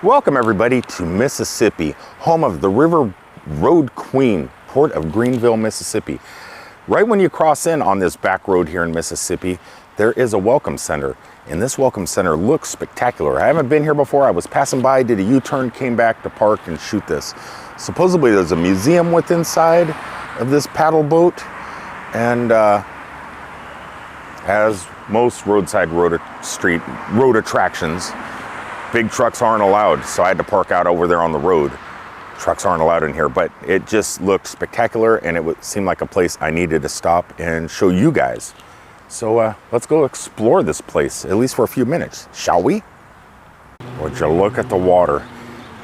Welcome everybody to Mississippi, home of the River Road Queen, Port of Greenville, Mississippi. Right when you cross in on this back road here in Mississippi, there is a welcome center. And this welcome center looks spectacular. I haven't been here before. I was passing by, did a U-turn, came back to park and shoot this. Supposedly there's a museum within inside of this paddle boat. And as most roadside road attractions, big trucks aren't allowed, so I had to park out over there on the road. Trucks aren't allowed in here, but it just looked spectacular, and it would seem like a place I needed to stop and show you guys. So let's go explore this place, at least for a few minutes, shall we? Would you look at the water?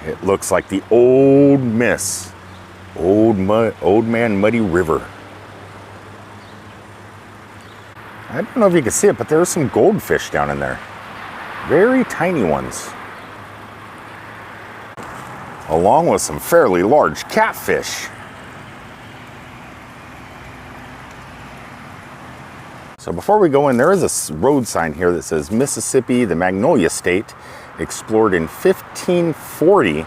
It looks like the Old Miss, Old Man Muddy River. I don't know if you can see it, but there's some goldfish down in there. Very tiny ones. Along with some fairly large catfish. So before we go in, there is a road sign here that says Mississippi, the Magnolia State, explored in 1540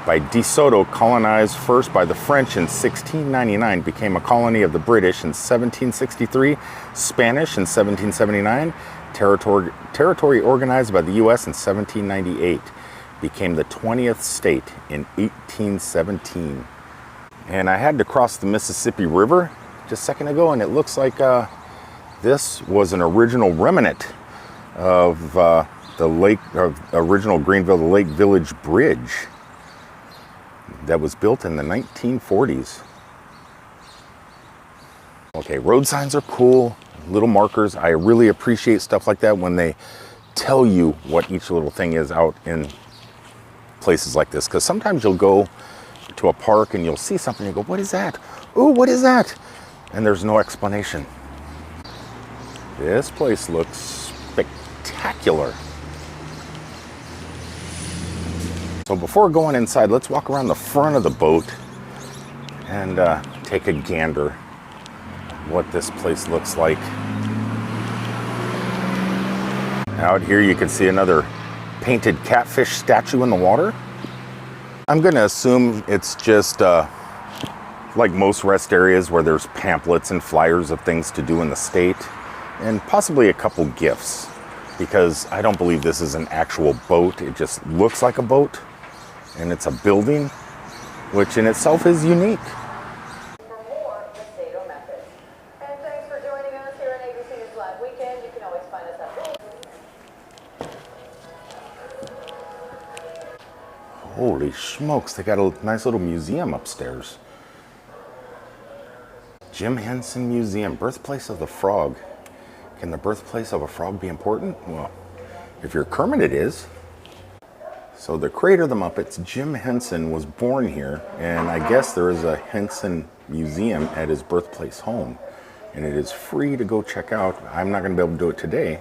by De Soto, colonized first by the French in 1699, became a colony of the British in 1763, Spanish in 1779, territory organized by the U.S. in 1798, became the 20th state in 1817. And I had to cross the Mississippi River just a second ago, and it looks like this was an original remnant of the lake, original Greenville, the Lake Village Bridge that was built in the 1940s. Okay, road signs are cool, little markers. I really appreciate stuff like that when they tell you what each little thing is out in places like this, because sometimes you'll go to a park and you'll see something and you go, what is that? Ooh, what is that? And there's no explanation. This place looks spectacular. So before going inside, let's walk around the front of the boat and take a gander at what this place looks like. Out here you can see another painted catfish statue in the water. I'm gonna assume it's just like most rest areas where there's pamphlets and flyers of things to do in the state, and possibly a couple gifts, because I don't believe this is an actual boat. It just looks like a boat, and it's a building, which in itself is unique. For more Potato Methods. And thanks for joining us here on ABC News Live Weekend. You can always find us at Holy smokes, they got a nice little museum upstairs. Jim Henson Museum, Birthplace of the Frog. Can the birthplace of a frog be important? Well, if you're Kermit, it is. So the creator of the Muppets, Jim Henson, was born here, and I guess there is a Henson Museum at his birthplace home, and it is free to go check out. I'm not going to be able to do it today,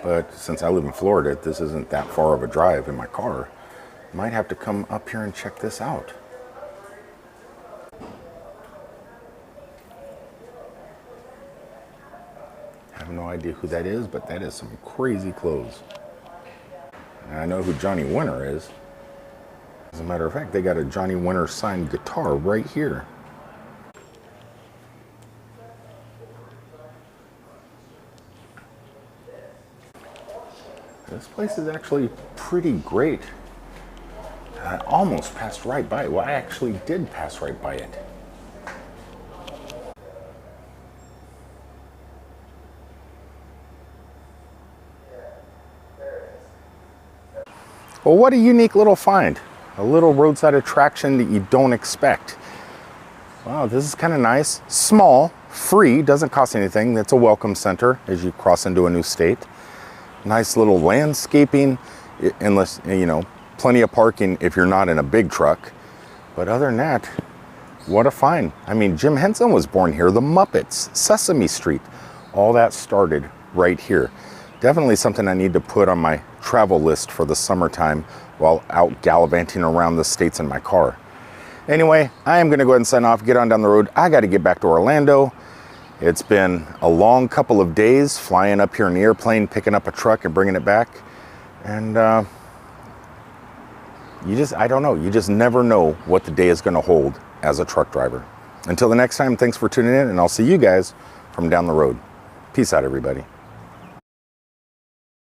but since I live in Florida, this isn't that far of a drive in my car. Might have to come up here and check this out. I have no idea who that is, but that is some crazy clothes. And I know who Johnny Winter is. As a matter of fact, they got a Johnny Winter signed guitar right here. This place is actually pretty great. I almost passed right by it. Well, I actually did pass right by it. Well, what a unique little find. A little roadside attraction that you don't expect. Wow, this is kind of nice. Small, free, doesn't cost anything. It's a welcome center as you cross into a new state. Nice little landscaping, unless, you know, plenty of parking if you're not in a big truck. But other than that, what a find. I mean, Jim Henson was born here. The Muppets, Sesame Street, all that started right here. Definitely something I need to put on my travel list for the summertime while out gallivanting around the states in my car. Anyway, I am going to go ahead and sign off, get on down the road. I got to get back to Orlando. It's been a long couple of days flying up here in the airplane, picking up a truck and bringing it back. And I don't know. You just never know what the day is going to hold as a truck driver. Until the next time, thanks for tuning in, and I'll see you guys from down the road. Peace out, everybody.